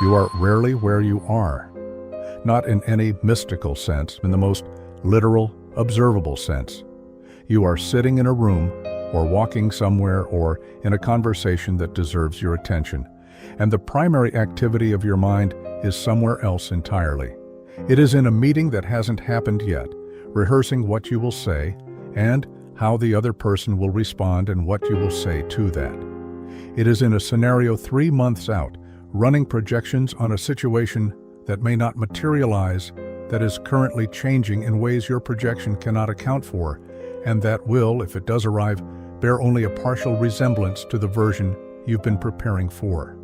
You are rarely where you are. Not in any mystical sense, in the most literal, observable sense. You are sitting in a room, or walking somewhere, or in a conversation that deserves your attention, and the primary activity of your mind is somewhere else entirely. It is in a meeting that hasn't happened yet, rehearsing what you will say, and how the other person will respond and what you will say to that. It is in a scenario 3 months out, running projections on a situation that may not materialize, that is currently changing in ways your projection cannot account for, and that will, if it does arrive, bear only a partial resemblance to the version you've been preparing for.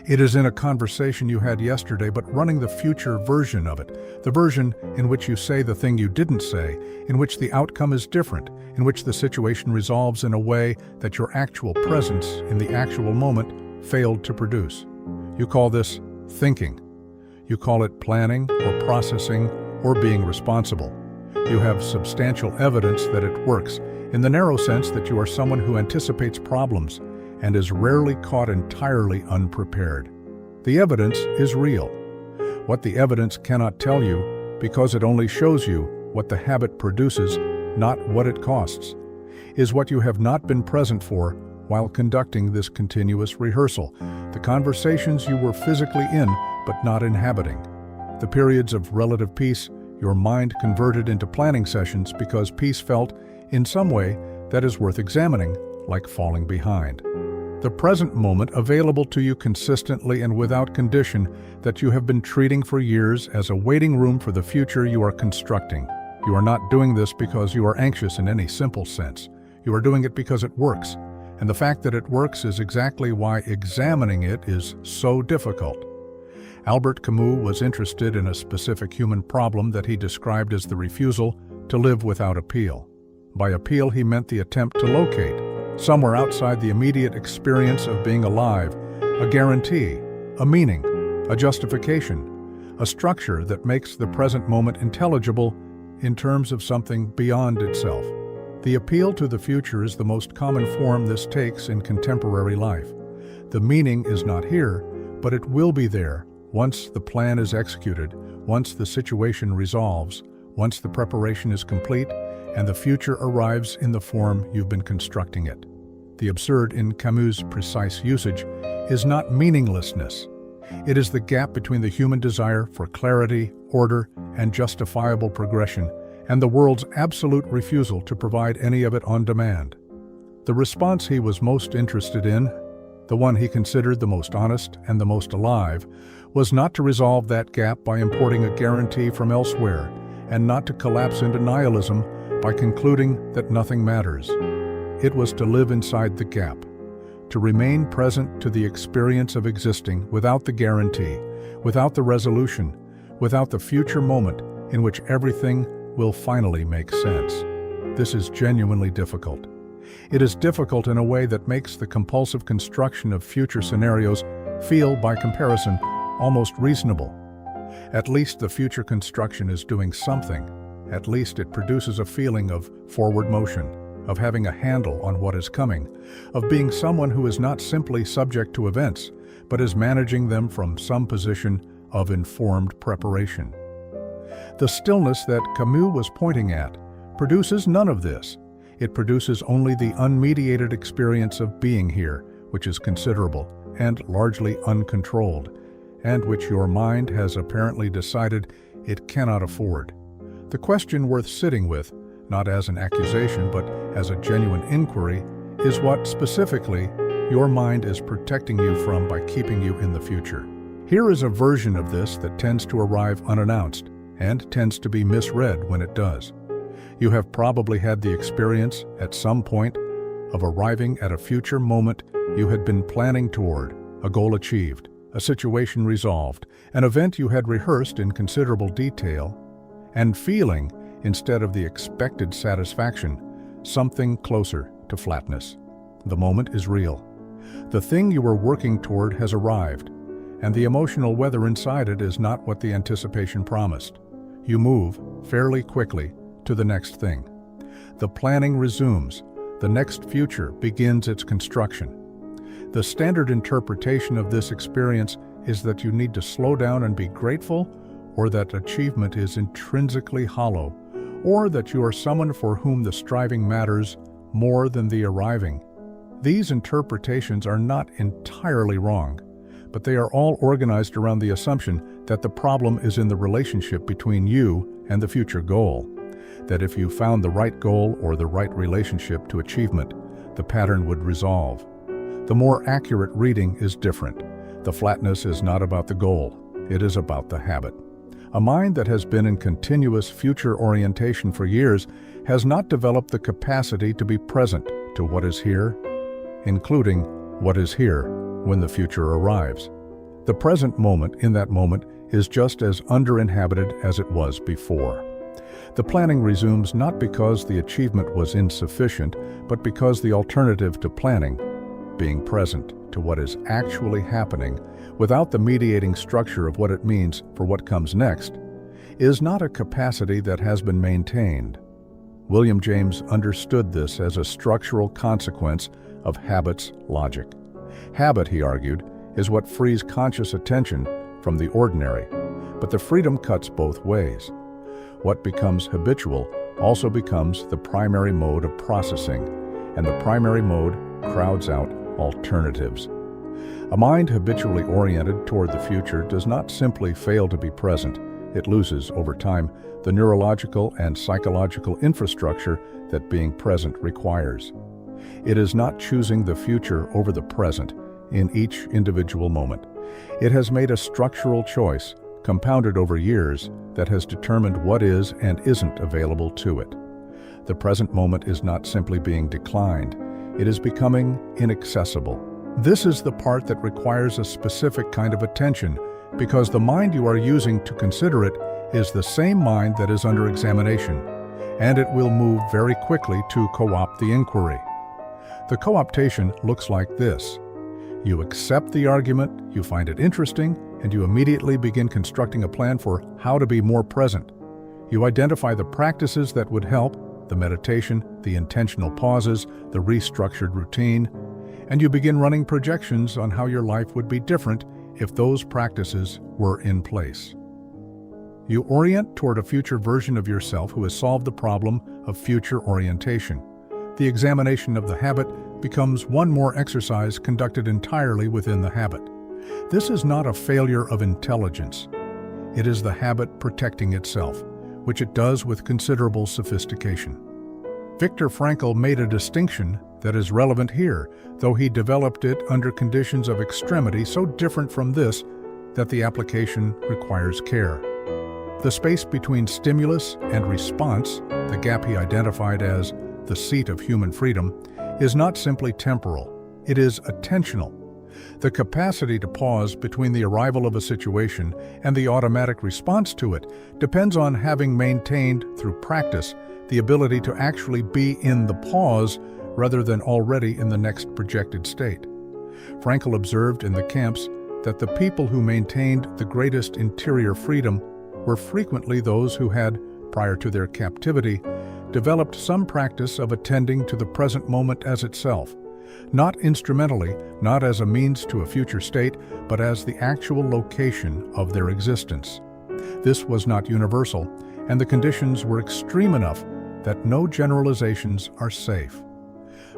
It is in a conversation you had yesterday, but running the future version of it, the version in which you say the thing you didn't say, in which the outcome is different, in which the situation resolves in a way that your actual presence in the actual moment failed to produce. You call this thinking. You call it planning or processing or being responsible. You have substantial evidence that it works, in the narrow sense that you are someone who anticipates problems and is rarely caught entirely unprepared. The evidence is real. What the evidence cannot tell you, because it only shows you what the habit produces, not what it costs, is what you have not been present for while conducting this continuous rehearsal, the conversations you were physically in but not inhabiting, the periods of relative peace your mind converted into planning sessions because peace felt, in some way, that is worth examining, like falling behind. The present moment available to you consistently and without condition that you have been treating for years as a waiting room for the future you are constructing. You are not doing this because you are anxious in any simple sense. You are doing it because it works. And the fact that it works is exactly why examining it is so difficult. Albert Camus was interested in a specific human problem that he described as the refusal to live without appeal. By appeal, he meant the attempt to locate, somewhere outside the immediate experience of being alive, a guarantee, a meaning, a justification, a structure that makes the present moment intelligible in terms of something beyond itself. The appeal to the future is the most common form this takes in contemporary life. The meaning is not here, but it will be there once the plan is executed, once the situation resolves, once the preparation is complete, and the future arrives in the form you've been constructing it. The absurd in Camus' precise usage is not meaninglessness. It is the gap between the human desire for clarity, order, and justifiable progression, and the world's absolute refusal to provide any of it on demand. The response he was most interested in, the one he considered the most honest and the most alive, was not to resolve that gap by importing a guarantee from elsewhere, and not to collapse into nihilism by concluding that nothing matters. It was to live inside the gap, to remain present to the experience of existing without the guarantee, without the resolution, without the future moment in which everything will finally make sense. This is genuinely difficult. It is difficult in a way that makes the compulsive construction of future scenarios feel, by comparison, almost reasonable. At least the future construction is doing something. At least it produces a feeling of forward motion, of having a handle on what is coming, of being someone who is not simply subject to events, but is managing them from some position of informed preparation. The stillness that Camus was pointing at produces none of this. It produces only the unmediated experience of being here, which is considerable and largely uncontrolled, and which your mind has apparently decided it cannot afford. The question worth sitting with, not as an accusation but as a genuine inquiry, is what specifically your mind is protecting you from by keeping you in the future. Here is a version of this that tends to arrive unannounced and tends to be misread when it does. You have probably had the experience, at some point, of arriving at a future moment you had been planning toward, a goal achieved, a situation resolved, an event you had rehearsed in considerable detail, and feeling, instead of the expected satisfaction, something closer to flatness. The moment is real. The thing you were working toward has arrived, and the emotional weather inside it is not what the anticipation promised. You move, fairly quickly, to the next thing. The planning resumes. The next future begins its construction. The standard interpretation of this experience is that you need to slow down and be grateful, or that achievement is intrinsically hollow, or that you are someone for whom the striving matters more than the arriving. These interpretations are not entirely wrong, but they are all organized around the assumption that the problem is in the relationship between you and the future goal. That if you found the right goal or the right relationship to achievement, the pattern would resolve. The more accurate reading is different. The flatness is not about the goal, it is about the habit. A mind that has been in continuous future orientation for years has not developed the capacity to be present to what is here, including what is here when the future arrives. The present moment in that moment is just as underinhabited as it was before. The planning resumes not because the achievement was insufficient, but because the alternative to planning, being present to what is actually happening without the mediating structure of what it means for what comes next, is not a capacity that has been maintained. William James understood this as a structural consequence of habit's logic. Habit, he argued, is what frees conscious attention from the ordinary, but the freedom cuts both ways. What becomes habitual also becomes the primary mode of processing, and the primary mode crowds out alternatives. A mind habitually oriented toward the future does not simply fail to be present, it loses, over time, the neurological and psychological infrastructure that being present requires. It is not choosing the future over the present in each individual moment. It has made a structural choice, compounded over years, that has determined what is and isn't available to it. The present moment is not simply being declined, it is becoming inaccessible. This is the part that requires a specific kind of attention, because the mind you are using to consider it is the same mind that is under examination, and it will move very quickly to co-opt the inquiry. The co-optation looks like this. You accept the argument, you find it interesting, and you immediately begin constructing a plan for how to be more present. You identify the practices that would help, the meditation, the intentional pauses, the restructured routine, and you begin running projections on how your life would be different if those practices were in place. You orient toward a future version of yourself who has solved the problem of future orientation. The examination of the habit becomes one more exercise conducted entirely within the habit. This is not a failure of intelligence. It is the habit protecting itself, which it does with considerable sophistication. Viktor Frankl made a distinction that is relevant here, though he developed it under conditions of extremity so different from this that the application requires care. The space between stimulus and response, the gap he identified as the seat of human freedom, is not simply temporal, it is attentional. The capacity to pause between the arrival of a situation and the automatic response to it depends on having maintained, through practice, the ability to actually be in the pause rather than already in the next projected state. Frankl observed in the camps that the people who maintained the greatest interior freedom were frequently those who had, prior to their captivity, developed some practice of attending to the present moment as itself, not instrumentally, not as a means to a future state, but as the actual location of their existence. This was not universal, and the conditions were extreme enough that no generalizations are safe.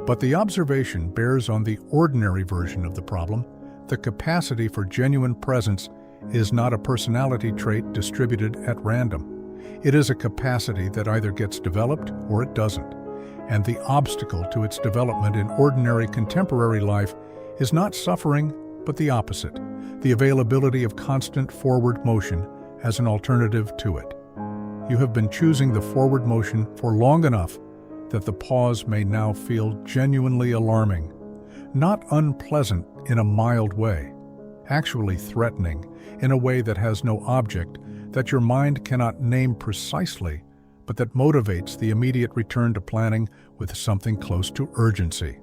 But the observation bears on the ordinary version of the problem. The capacity for genuine presence is not a personality trait distributed at random. It is a capacity that either gets developed or it doesn't. And the obstacle to its development in ordinary contemporary life is not suffering, but the opposite, the availability of constant forward motion as an alternative to it. You have been choosing the forward motion for long enough that the pause may now feel genuinely alarming, not unpleasant in a mild way, actually threatening in a way that has no object, that your mind cannot name precisely, but that motivates the immediate return to planning with something close to urgency.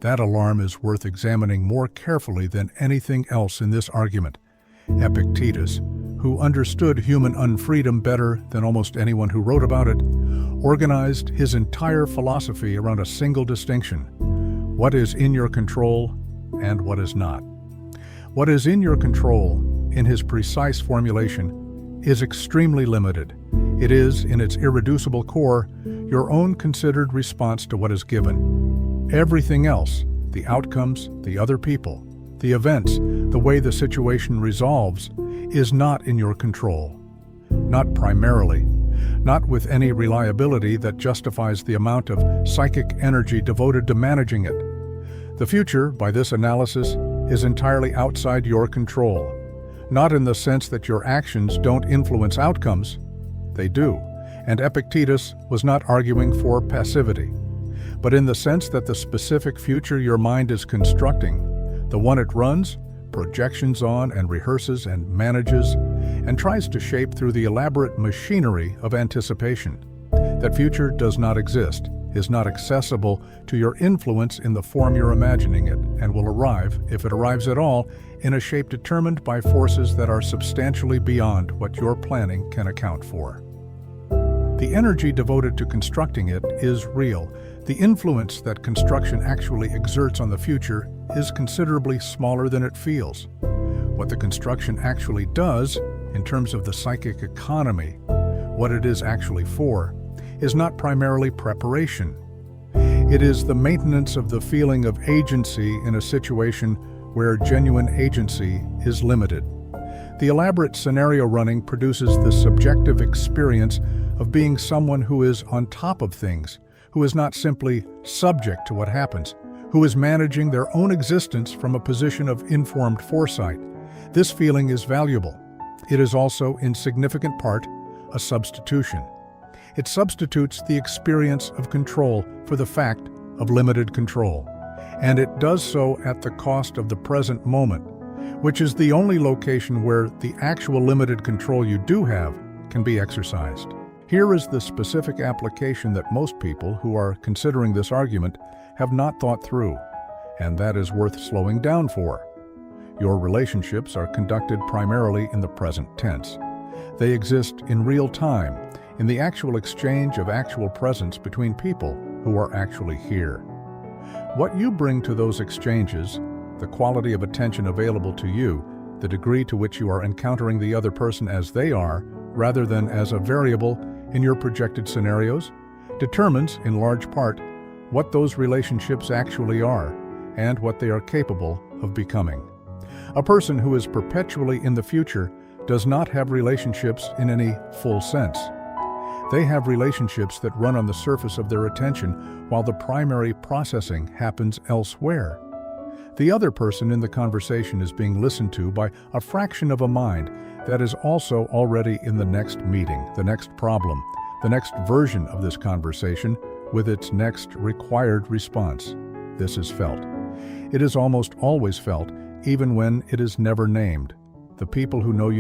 That alarm is worth examining more carefully than anything else in this argument. Epictetus, who understood human unfreedom better than almost anyone who wrote about it, organized his entire philosophy around a single distinction: what is in your control and what is not. What is in your control, in his precise formulation, is extremely limited. It is, in its irreducible core, your own considered response to what is given. Everything else, the outcomes, the other people, the events, the way the situation resolves, is not in your control. Not primarily, not with any reliability that justifies the amount of psychic energy devoted to managing it. The future, by this analysis, is entirely outside your control. Not in the sense that your actions don't influence outcomes. They do, and Epictetus was not arguing for passivity. But in the sense that the specific future your mind is constructing, the one it runs, projections on and rehearses and manages, and tries to shape through the elaborate machinery of anticipation. That future does not exist, is not accessible to your influence in the form you're imagining it, and will arrive, if it arrives at all, in a shape determined by forces that are substantially beyond what your planning can account for. The energy devoted to constructing it is real. The influence that construction actually exerts on the future is considerably smaller than it feels. What the construction actually does, in terms of the psychic economy, what it is actually for, is not primarily preparation. It is the maintenance of the feeling of agency in a situation where genuine agency is limited. The elaborate scenario running produces the subjective experience of being someone who is on top of things, who is not simply subject to what happens, who is managing their own existence from a position of informed foresight. This feeling is valuable. It is also, in significant part, a substitution. It substitutes the experience of control for the fact of limited control, and it does so at the cost of the present moment, which is the only location where the actual limited control you do have can be exercised. Here is the specific application that most people who are considering this argument have not thought through, and that is worth slowing down for. Your relationships are conducted primarily in the present tense. They exist in real time, in the actual exchange of actual presence between people who are actually here. What you bring to those exchanges, the quality of attention available to you, the degree to which you are encountering the other person as they are, rather than as a variable in your projected scenarios, determines, in large part, what those relationships actually are and what they are capable of becoming. A person who is perpetually in the future does not have relationships in any full sense. They have relationships that run on the surface of their attention while the primary processing happens elsewhere. The other person in the conversation is being listened to by a fraction of a mind that is also already in the next meeting, the next problem, the next version of this conversation with its next required response. This is felt. It is almost always felt, even when it is never named. The people who know,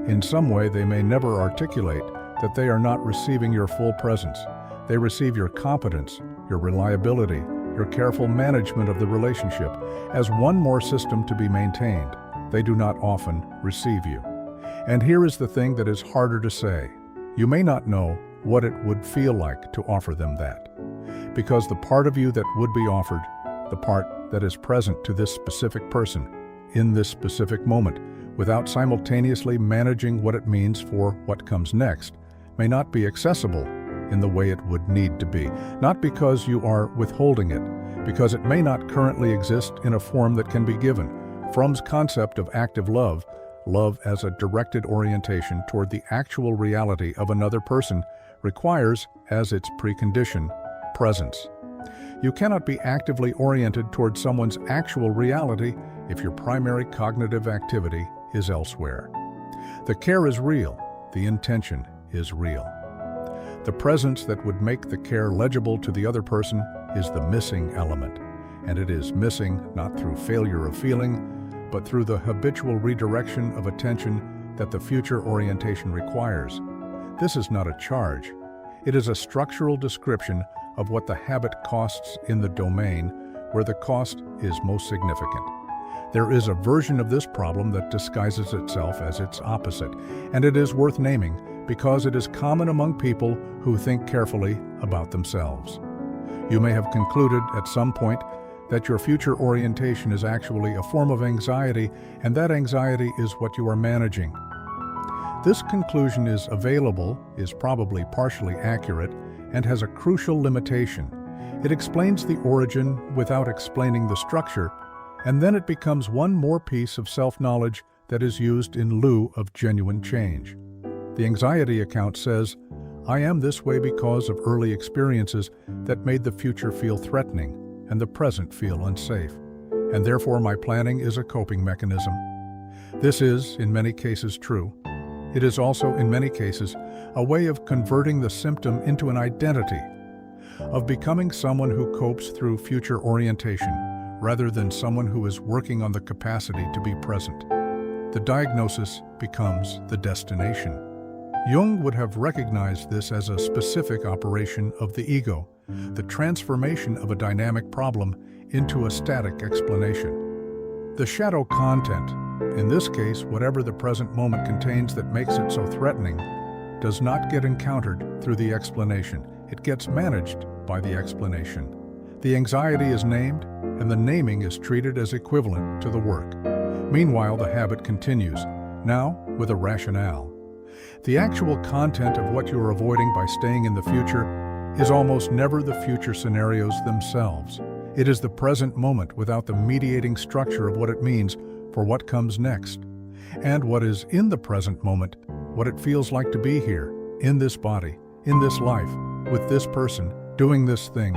in some way they may never articulate that they are not receiving your full presence. They receive your competence, your reliability, your careful management of the relationship as one more system to be maintained. They do not often receive you. And here is the thing that is harder to say. You may not know what it would feel like to offer them that. Because the part of you that would be offered, the part that is present to this specific person, in this specific moment, without simultaneously managing what it means for what comes next, may not be accessible in the way it would need to be. Not because you are withholding it, because it may not currently exist in a form that can be given. Fromm's concept of active love, love as a directed orientation toward the actual reality of another person, requires, as its precondition, presence. You cannot be actively oriented toward someone's actual reality if your primary cognitive activity is elsewhere. The care is real, the intention is real. The presence that would make the care legible to the other person is the missing element, and it is missing not through failure of feeling, but through the habitual redirection of attention that the future orientation requires. This is not a charge. It is a structural description of what the habit costs in the domain where the cost is most significant. There is a version of this problem that disguises itself as its opposite, and it is worth naming because it is common among people who think carefully about themselves. You may have concluded at some point that your future orientation is actually a form of anxiety, and that anxiety is what you are managing. This conclusion is available, is probably partially accurate, and has a crucial limitation. It explains the origin without explaining the structure, and then it becomes one more piece of self-knowledge that is used in lieu of genuine change. The anxiety account says, "I am this way because of early experiences that made the future feel threatening and the present feel unsafe, and therefore my planning is a coping mechanism." This is, in many cases, true. It is also, in many cases, a way of converting the symptom into an identity, of becoming someone who copes through future orientation rather than someone who is working on the capacity to be present. The diagnosis becomes the destination. Jung would have recognized this as a specific operation of the ego, the transformation of a dynamic problem into a static explanation. The shadow content, in this case whatever the present moment contains that makes it so threatening, does not get encountered through the explanation. It gets managed by the explanation. The anxiety is named, and the naming is treated as equivalent to the work. Meanwhile, the habit continues, now with a rationale. The actual content of what you are avoiding by staying in the future is almost never the future scenarios themselves. It is the present moment without the mediating structure of what it means for what comes next, and what is in the present moment, what it feels like to be here, in this body, in this life, with this person, doing this thing,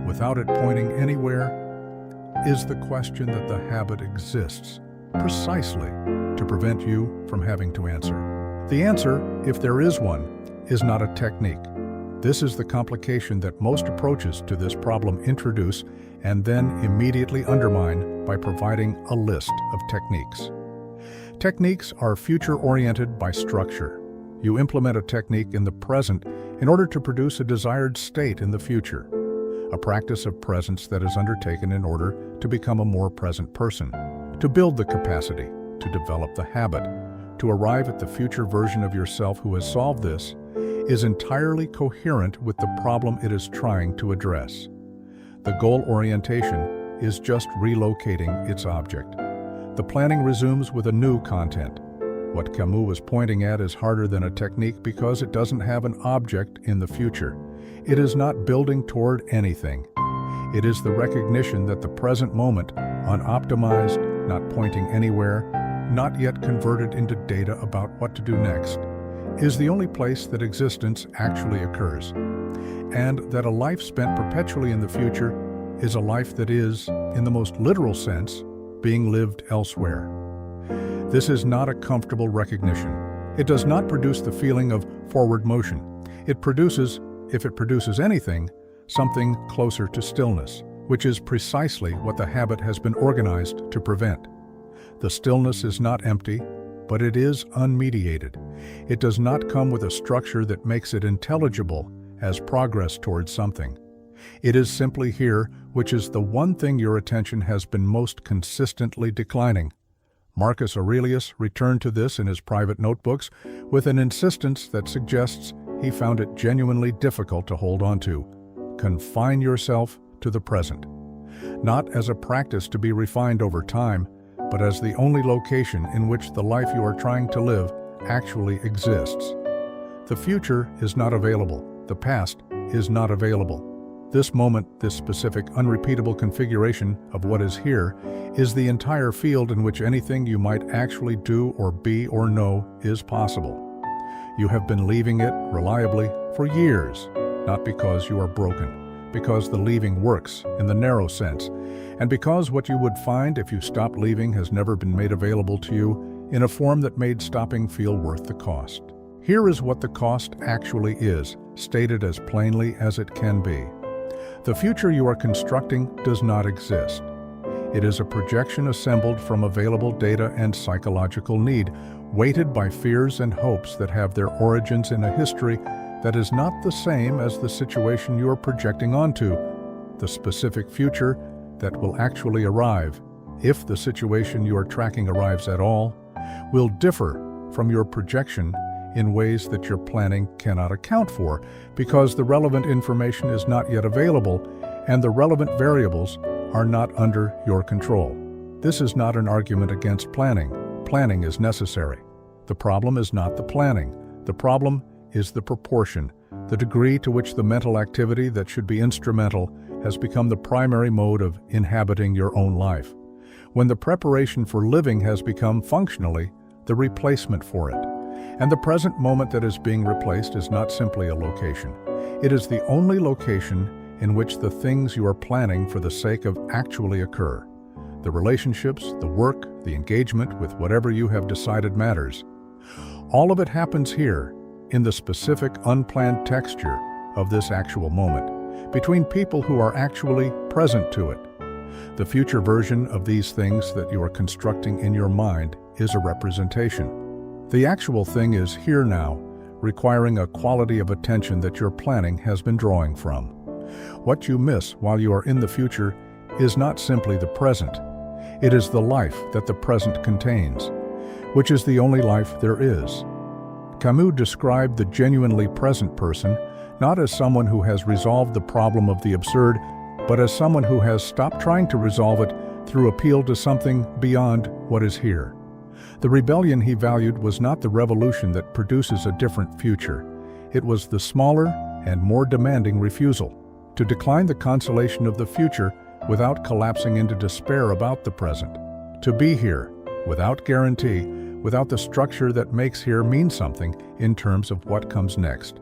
without it pointing anywhere, is the question that the habit exists, precisely to prevent you from having to answer. The answer, if there is one, is not a technique. This is the complication that most approaches to this problem introduce and then immediately undermine by providing a list of techniques. Techniques are future-oriented by structure. You implement a technique in the present in order to produce a desired state in the future, a practice of presence that is undertaken in order to become a more present person, to build the capacity, to develop the habit, to arrive at the future version of yourself who has solved this, is entirely coherent with the problem it is trying to address. The goal orientation is just relocating its object. The planning resumes with a new content. What Camus was pointing at is harder than a technique because it doesn't have an object in the future. It is not building toward anything. It is the recognition that the present moment, unoptimized, not pointing anywhere, not yet converted into data about what to do next, is the only place that existence actually occurs, and that a life spent perpetually in the future is a life that is, in the most literal sense, being lived elsewhere. This is not a comfortable recognition. It does not produce the feeling of forward motion. It produces, if it produces anything, something closer to stillness, which is precisely what the habit has been organized to prevent. The stillness is not empty, but it is unmediated. It does not come with a structure that makes it intelligible as progress towards something. It is simply here, which is the one thing your attention has been most consistently declining. Marcus Aurelius returned to this in his private notebooks with an insistence that suggests he found it genuinely difficult to hold on to. Confine yourself to the present, not as a practice to be refined over time, but as the only location in which the life you are trying to live actually exists. The future is not available. The past is not available. This moment, this specific, unrepeatable configuration of what is here, is the entire field in which anything you might actually do or be or know is possible. You have been leaving it reliably for years, not because you are broken, because the leaving works in the narrow sense, and because what you would find if you stopped leaving has never been made available to you in a form that made stopping feel worth the cost. Here is what the cost actually is, stated as plainly as it can be. The future you are constructing does not exist. It is a projection assembled from available data and psychological need, weighted by fears and hopes that have their origins in a history that is not the same as the situation you are projecting onto. The specific future that will actually arrive, if the situation you are tracking arrives at all, will differ from your projection in ways that your planning cannot account for, because the relevant information is not yet available and the relevant variables are not under your control. This is not an argument against planning. Planning is necessary. The problem is not the planning. The problem is the proportion, the degree to which the mental activity that should be instrumental has become the primary mode of inhabiting your own life. When the preparation for living has become functionally the replacement for it. And the present moment that is being replaced is not simply a location. It is the only location in which the things you are planning for the sake of actually occur. The relationships, the work, the engagement with whatever you have decided matters. All of it happens here, in the specific unplanned texture of this actual moment, between people who are actually present to it. The future version of these things that you are constructing in your mind is a representation. The actual thing is here now, requiring a quality of attention that your planning has been drawing from. What you miss while you are in the future is not simply the present. It is the life that the present contains, which is the only life there is. Camus described the genuinely present person not as someone who has resolved the problem of the absurd, but as someone who has stopped trying to resolve it through appeal to something beyond what is here. The rebellion he valued was not the revolution that produces a different future. It was the smaller and more demanding refusal to decline the consolation of the future without collapsing into despair about the present. To be here, without guarantee, without the structure that makes here mean something in terms of what comes next.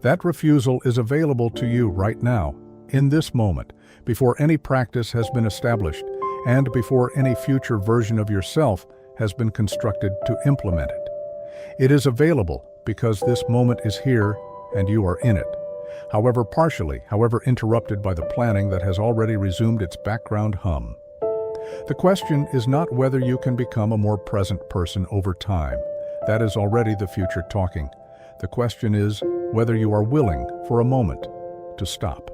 That refusal is available to you right now, in this moment, before any practice has been established, and before any future version of yourself has been constructed to implement it. It is available because this moment is here and you are in it, however partially, however interrupted by the planning that has already resumed its background hum. The question is not whether you can become a more present person over time. That is already the future talking. The question is whether you are willing, for a moment, to stop.